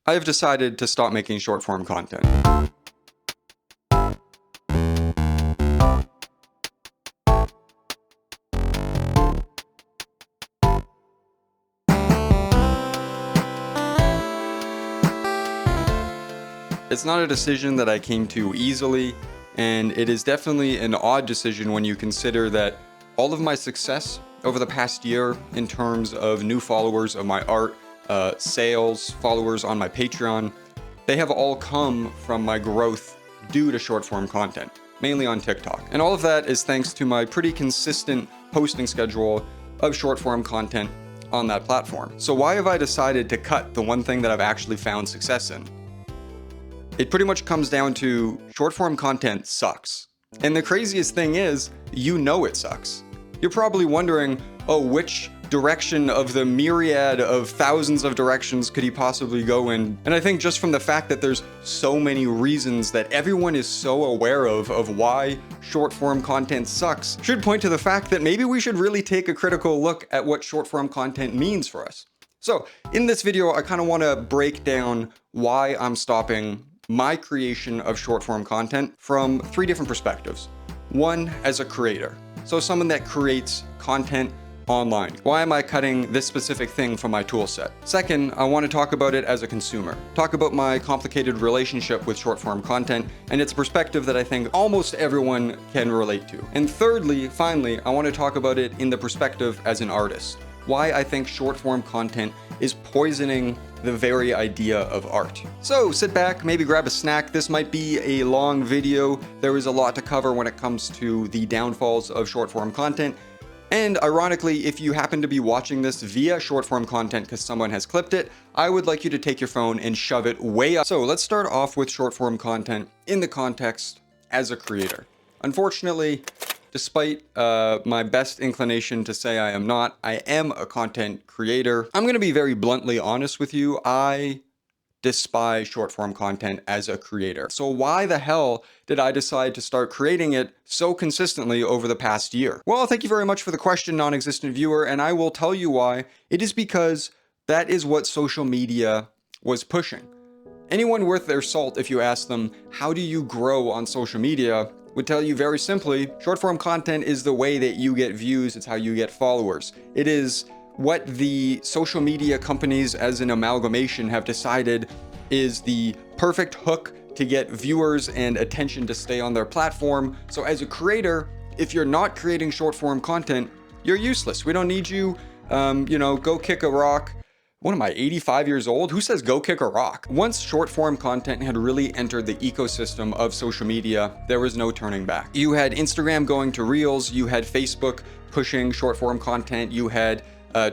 I have decided to stop making short form content. It's not a decision that I came to easily, and it is definitely an odd decision when you consider that all of my success over the past year in terms of new followers of my art, sales, followers on my Patreon, they have all come from my growth due to short form content, mainly on TikTok. And all of that is thanks to my pretty consistent posting schedule of short form content on that platform. So why have I decided to cut the one thing that I've actually found success in? It pretty much comes down to short form content sucks. And the craziest thing is, you know it sucks. You're probably wondering, oh, which direction of the myriad of thousands of directions could he possibly go in? And I think just from the fact that there's so many reasons that everyone is so aware of why short form content sucks, should point to the fact that maybe we should really take a critical look at what short form content means for us. So in this video, I kind of want to break down why I'm stopping my creation of short form content from 3 different perspectives. One, as a creator. So someone that creates content online. Why am I cutting this specific thing from my tool set? Second, I want to talk about it as a consumer. Talk about my complicated relationship with short form content and its perspective that I think almost everyone can relate to. And thirdly, finally, I want to talk about it in the perspective as an artist. Why I think short form content is poisoning the very idea of art. So sit back, maybe grab a snack. This might be a long video. There is a lot to cover when it comes to the downfalls of short form content. And ironically, if you happen to be watching this via short form content because someone has clipped it, I would like you to take your phone and shove it way up. So let's start off with short form content in the context as a creator. Unfortunately, despite my best inclination to say I am not, I am a content creator. I'm gonna be very bluntly honest with you. I despise short form content as a creator. So why the hell did I decide to start creating it so consistently over the past year? Well, thank you very much for the question, non-existent viewer, and I will tell you why. It is because that is what social media was pushing. Anyone worth their salt, if you ask them, how do you grow on social media, would tell you very simply, short form content is the way that you get views, it's how you get followers. It is what the social media companies as an amalgamation have decided is the perfect hook to get viewers and attention to stay on their platform. So as a creator, if you're not creating short form content, you're useless. We don't need you, go kick a rock. What am I, 85 years old? Who says go kick a rock? Once short form content had really entered the ecosystem of social media, there was no turning back. You had Instagram going to Reels, you had Facebook pushing short form content, you had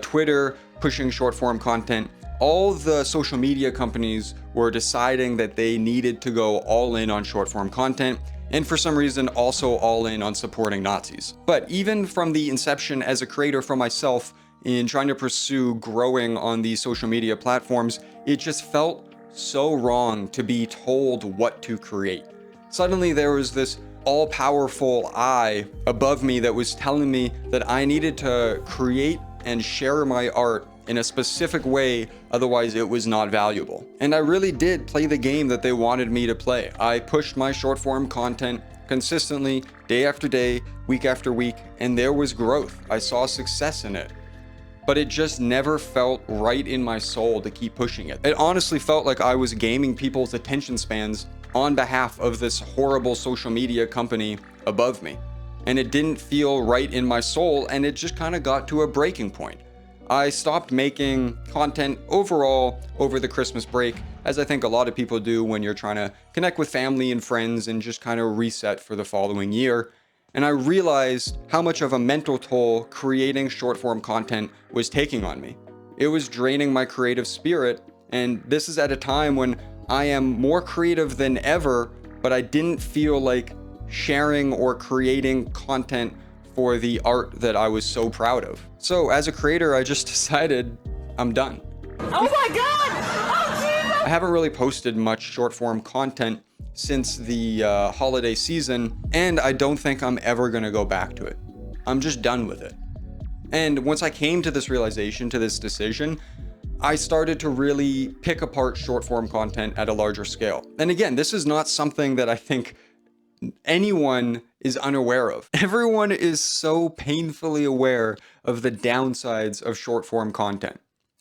Twitter pushing short form content. All the social media companies were deciding that they needed to go all in on short form content, and for some reason also all in on supporting Nazis. But even from the inception as a creator for myself, in trying to pursue growing on these social media platforms, it just felt so wrong to be told what to create. Suddenly there was this all-powerful eye above me that was telling me that I needed to create and share my art in a specific way, otherwise it was not valuable. And I really did play the game that they wanted me to play. I pushed my short form content consistently, day after day, week after week, and there was growth. I saw success in it. But it just never felt right in my soul to keep pushing it. It honestly felt like I was gaming people's attention spans on behalf of this horrible social media company above me. And it didn't feel right in my soul, and it just kind of got to a breaking point. I stopped making content overall over the Christmas break, as I think a lot of people do when you're trying to connect with family and friends and just kind of reset for the following year. And I realized how much of a mental toll creating short form content was taking on me. It was draining my creative spirit, and this is at a time when I am more creative than ever, but I didn't feel like sharing or creating content for the art that I was so proud of. So as a creator, I just decided I'm done. Oh my God! Oh Jesus! I haven't really posted much short form content since the holiday season, and I don't think I'm ever gonna go back to it. I'm just done with it. And once I came to this realization, to this decision, I started to really pick apart short form content at a larger scale. And again, this is not something that I think anyone is unaware of. Everyone is so painfully aware of the downsides of short form content,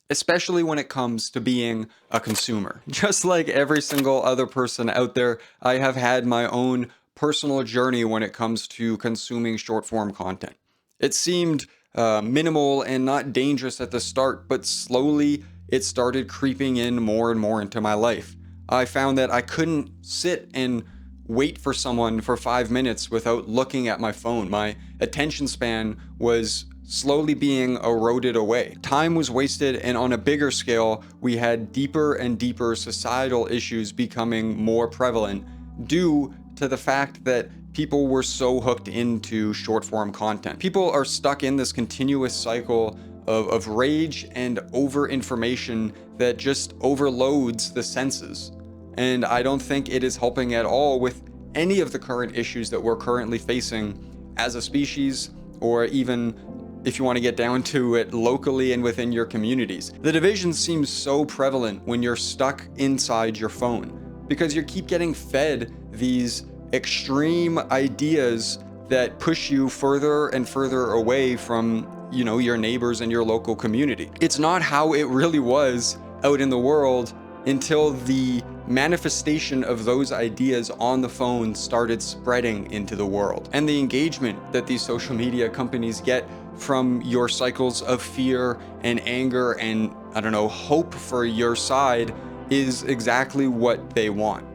especially when it comes to being a consumer. Just like every single other person out there, I have had my own personal journey when it comes to consuming short form content. It seemed minimal and not dangerous at the start, but slowly it started creeping in more and more into my life. I found that I couldn't sit and wait for someone for 5 minutes without looking at my phone. My attention span was slowly being eroded away. Time was wasted, and on a bigger scale, we had deeper and deeper societal issues becoming more prevalent due to the fact that people were so hooked into short form content. People are stuck in this continuous cycle of rage and over information that just overloads the senses. And I don't think it is helping at all with any of the current issues that we're currently facing as a species, or even if you want to get down to it locally and within your communities. The division seems so prevalent when you're stuck inside your phone because you keep getting fed these extreme ideas that push you further and further away from, your neighbors and your local community. It's not how it really was out in the world until the manifestation of those ideas on the phone started spreading into the world. And the engagement that these social media companies get from your cycles of fear and anger and, hope for your side is exactly what they want.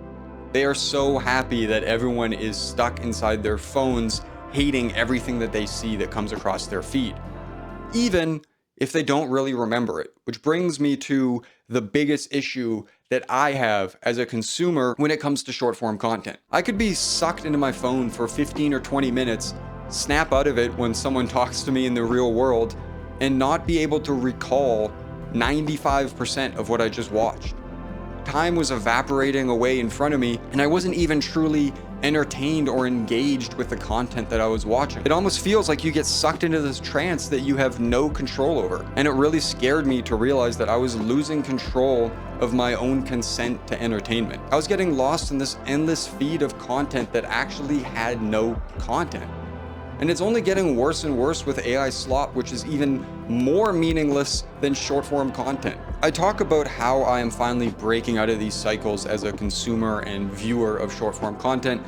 They are so happy that everyone is stuck inside their phones, hating everything that they see that comes across their feed, even if they don't really remember it. Which brings me to the biggest issue that I have as a consumer when it comes to short form content. I could be sucked into my phone for 15 or 20 minutes, snap out of it when someone talks to me in the real world, and not be able to recall 95% of what I just watched. Time was evaporating away in front of me, and I wasn't even truly entertained or engaged with the content that I was watching. It almost feels like you get sucked into this trance that you have no control over. And it really scared me to realize that I was losing control of my own consent to entertainment. I was getting lost in this endless feed of content that actually had no content. And it's only getting worse and worse with AI slop, which is even more meaningless than short form content. I talk about how I am finally breaking out of these cycles as a consumer and viewer of short form content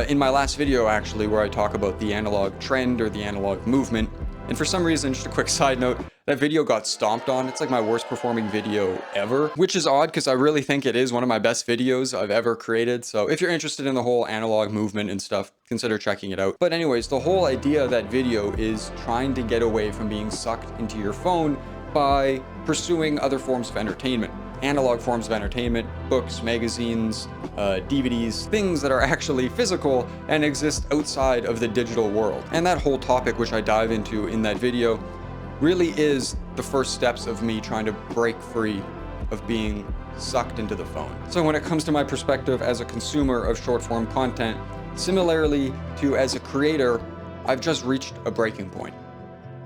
in my last video, actually, where I talk about the analog trend or the analog movement. And for some reason, just a quick side note, that video got stomped on. It's like my worst performing video ever, which is odd because I really think it is one of my best videos I've ever created. So if you're interested in the whole analog movement and stuff, consider checking it out. But anyways, the whole idea of that video is trying to get away from being sucked into your phone by pursuing other forms of entertainment. Analog forms of entertainment, books, magazines, DVDs, things that are actually physical and exist outside of the digital world. And that whole topic, which I dive into in that video, really is the first steps of me trying to break free of being sucked into the phone. So when it comes to my perspective as a consumer of short form content, similarly to as a creator, I've just reached a breaking point.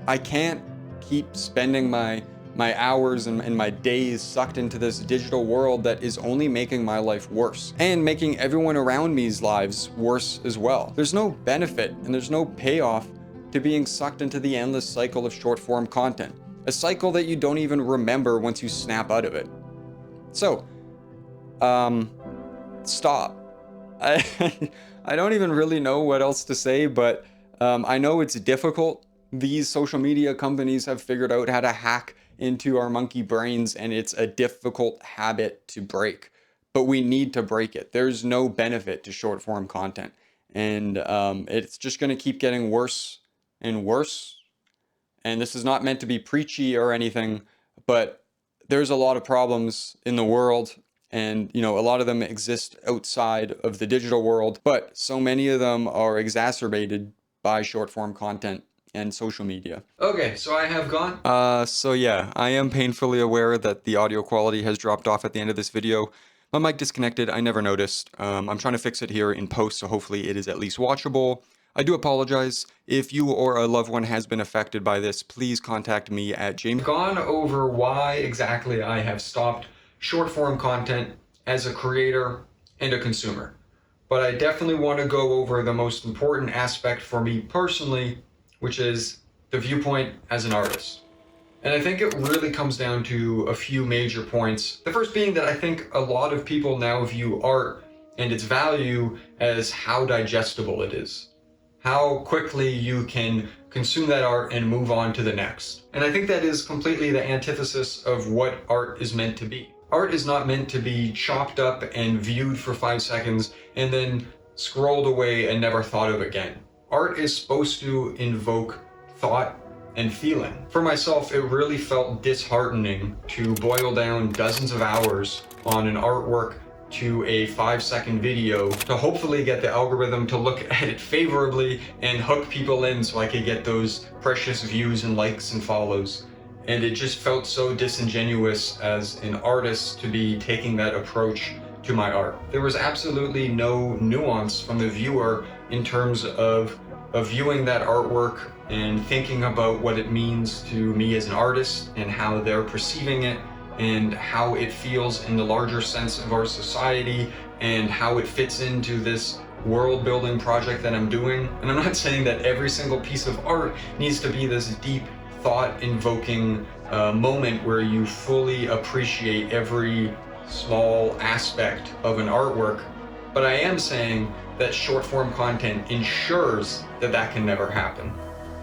I can't keep spending my hours and my days sucked into this digital world that is only making my life worse and making everyone around me's lives worse as well. There's no benefit and there's no payoff to being sucked into the endless cycle of short form content, a cycle that you don't even remember once you snap out of it. So, stop. I don't even really know what else to say, but I know it's difficult. These social media companies have figured out how to hack into our monkey brains, and it's a difficult habit to break, but we need to break it. There's no benefit to short form content, and it's just going to keep getting worse and worse. And this is not meant to be preachy or anything, but there's a lot of problems in the world, and a lot of them exist outside of the digital world, but so many of them are exacerbated by short form content and social media. Okay, so I have gone. So yeah, I am painfully aware that the audio quality has dropped off at the end of this video. My mic disconnected, I never noticed. I'm trying to fix it here in post, so hopefully it is at least watchable. I do apologize. If you or a loved one has been affected by this, please contact me at James. I've gone over why exactly I have stopped short form content as a creator and a consumer. But I definitely want to go over the most important aspect for me personally, which is the viewpoint as an artist. And I think it really comes down to a few major points. The first being that I think a lot of people now view art and its value as how digestible it is. How quickly you can consume that art and move on to the next. And I think that is completely the antithesis of what art is meant to be. Art is not meant to be chopped up and viewed for 5 seconds and then scrolled away and never thought of again. Art is supposed to invoke thought and feeling. For myself, it really felt disheartening to boil down dozens of hours on an artwork to a 5-second video to hopefully get the algorithm to look at it favorably and hook people in so I could get those precious views and likes and follows. And it just felt so disingenuous as an artist to be taking that approach to my art. There was absolutely no nuance from the viewer in terms of viewing that artwork and thinking about what it means to me as an artist and how they're perceiving it and how it feels in the larger sense of our society and how it fits into this world building project that I'm doing. And I'm not saying that every single piece of art needs to be this deep thought invoking moment where you fully appreciate every small aspect of an artwork, but I am saying that short form content ensures that that can never happen.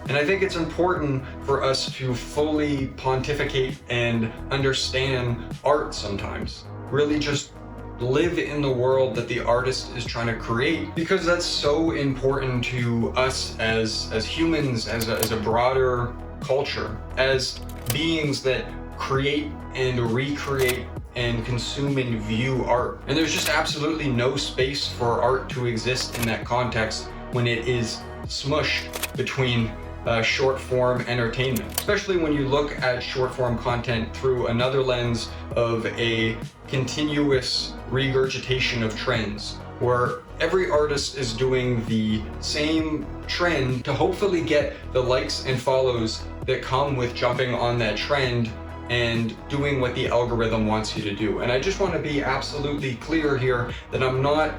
And I think it's important for us to fully pontificate and understand art sometimes. Really just live in the world that the artist is trying to create, because that's so important to us as humans, as a broader culture, as beings that create and recreate and consume and view art. And there's just absolutely no space for art to exist in that context when it is smushed between short form entertainment, especially when you look at short form content through another lens of a continuous regurgitation of trends, where every artist is doing the same trend to hopefully get the likes and follows that come with jumping on that trend and doing what the algorithm wants you to do. And I just want to be absolutely clear here that I'm not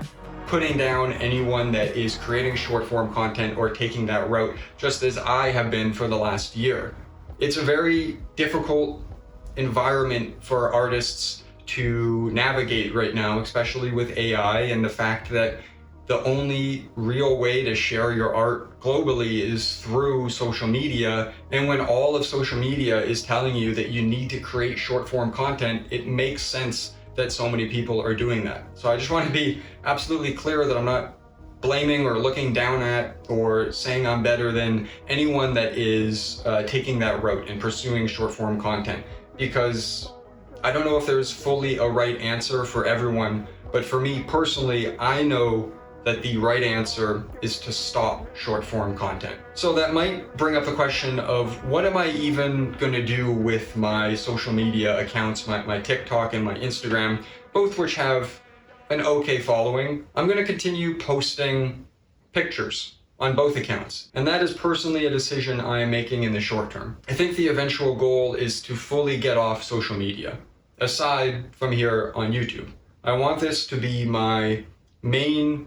putting down anyone that is creating short form content or taking that route, just as I have been for the last year. It's a very difficult environment for artists to navigate right now, especially with AI and the fact that the only real way to share your art globally is through social media. And when all of social media is telling you that you need to create short form content, it makes sense that so many people are doing that. So I just want to be absolutely clear that I'm not blaming or looking down at or saying I'm better than anyone that is taking that route and pursuing short form content, because I don't know if there's fully a right answer for everyone, but for me personally, I know that the right answer is to stop short form content. So that might bring up the question of what am I even gonna do with my social media accounts, my TikTok and my Instagram, both which have an okay following. I'm gonna continue posting pictures on both accounts. And that is personally a decision I am making in the short term. I think the eventual goal is to fully get off social media, aside from here on YouTube. I want this to be my main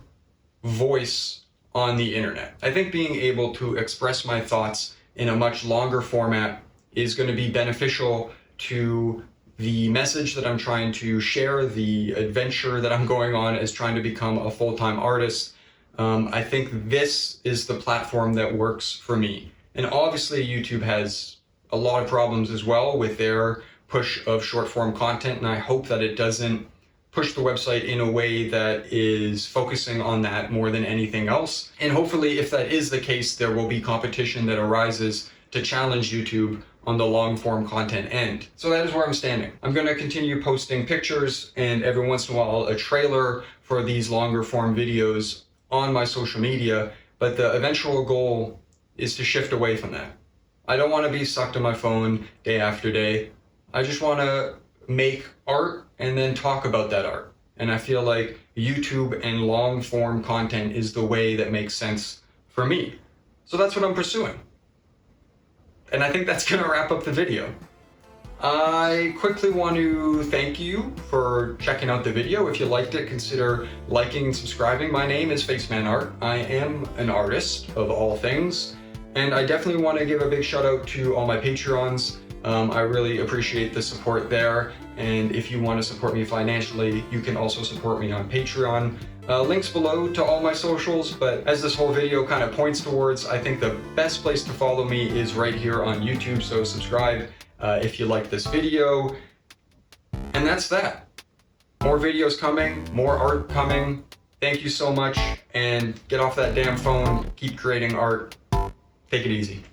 voice on the internet. I think being able to express my thoughts in a much longer format is going to be beneficial to the message that I'm trying to share, the adventure that I'm going on as trying to become a full-time artist. I think this is the platform that works for me. And obviously YouTube has a lot of problems as well with their push of short form content, and I hope that it doesn't push the website in a way that is focusing on that more than anything else. And hopefully, if that is the case, there will be competition that arises to challenge YouTube on the long form content end. So that is where I'm standing. I'm gonna continue posting pictures and every once in a while a trailer for these longer form videos on my social media, but the eventual goal is to shift away from that. I don't wanna be stuck to my phone day after day. I just wanna make art and then talk about that art. And I feel like YouTube and long form content is the way that makes sense for for me. So that's what I'm pursuing. And I think that's gonna wrap up the video. I quickly want to thank you for checking out the video. If you liked it, consider liking and subscribing. My name is FacemanArt. I am an artist of all things. And I definitely want to give a big shout out to all my Patreons. I really appreciate the support there. And if you want to support me financially, you can also support me on Patreon. Links below to all my socials, but as this whole video kind of points towards, I think the best place to follow me is right here on YouTube, so subscribe if you like this video. And that's that. More videos coming, more art coming. Thank you so much, and get off that damn phone, keep creating art. Take it easy.